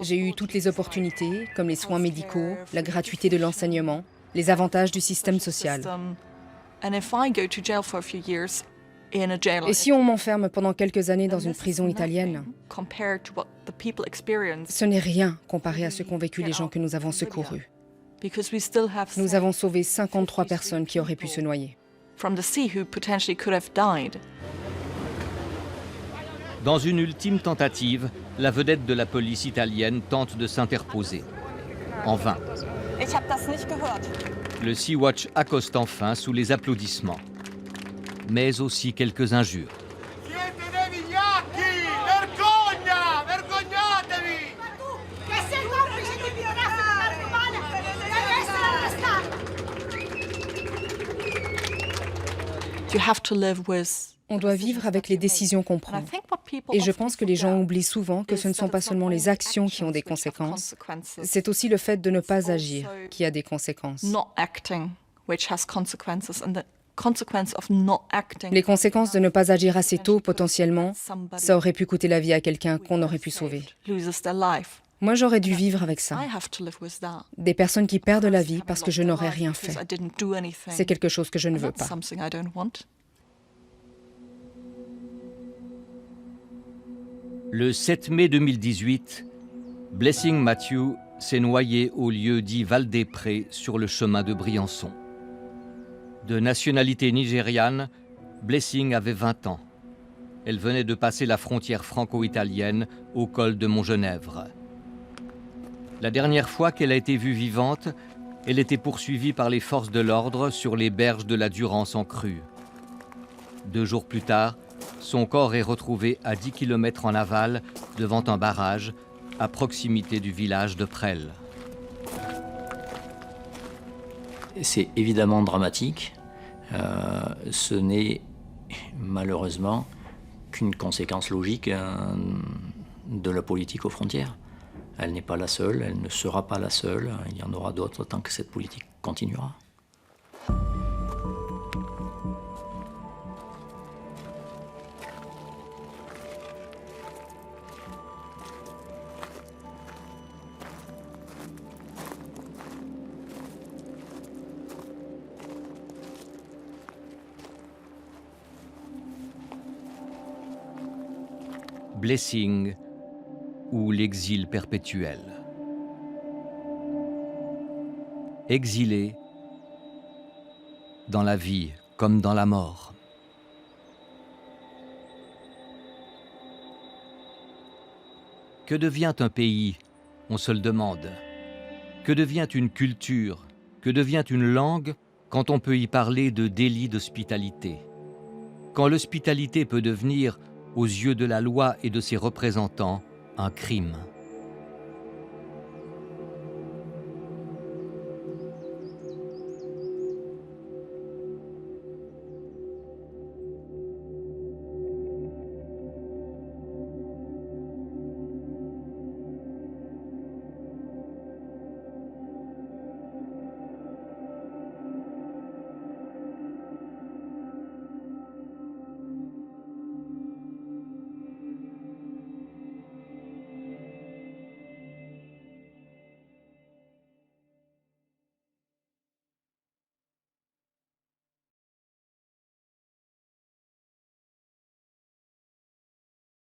J'ai eu toutes les opportunités, comme les soins médicaux, la gratuité de l'enseignement, les avantages du système social. Et si on m'enferme pendant quelques années dans une prison italienne, ce n'est rien comparé à ce qu'ont vécu les gens que nous avons secourus. Nous avons sauvé 53 personnes qui auraient pu se noyer. Dans une ultime tentative, la vedette de la police italienne tente de s'interposer. En vain. Le Sea-Watch accoste enfin sous les applaudissements, mais aussi quelques injures. On doit vivre avec les décisions qu'on prend. Et je pense que les gens oublient souvent que ce ne sont pas seulement les actions qui ont des conséquences, c'est aussi le fait de ne pas agir qui a des conséquences. Les conséquences de ne pas agir assez tôt, potentiellement, ça aurait pu coûter la vie à quelqu'un qu'on aurait pu sauver. Moi, j'aurais dû vivre avec ça. Des personnes qui perdent la vie parce que je n'aurais rien fait. C'est quelque chose que je ne veux pas. Le 7 mai 2018, Blessing Matthew s'est noyée au lieu dit Val-des-Prés sur le chemin de Briançon. De nationalité nigériane, Blessing avait 20 ans. Elle venait de passer la frontière franco-italienne au col de Montgenèvre. La dernière fois qu'elle a été vue vivante, elle était poursuivie par les forces de l'ordre sur les berges de la Durance en crue. 2 jours plus tard, son corps est retrouvé à 10 km en aval, devant un barrage, à proximité du village de Presles. C'est évidemment dramatique. Ce n'est malheureusement qu'une conséquence logique de la politique aux frontières. Elle n'est pas la seule, elle ne sera pas la seule. Il y en aura d'autres tant que cette politique continuera. Blessing ou l'exil perpétuel. Exilé dans la vie comme dans la mort. Que devient un pays? On se le demande. Que devient une culture? Que devient une langue quand on peut y parler de délit d'hospitalité? Quand l'hospitalité peut devenir, aux yeux de la loi et de ses représentants, un crime.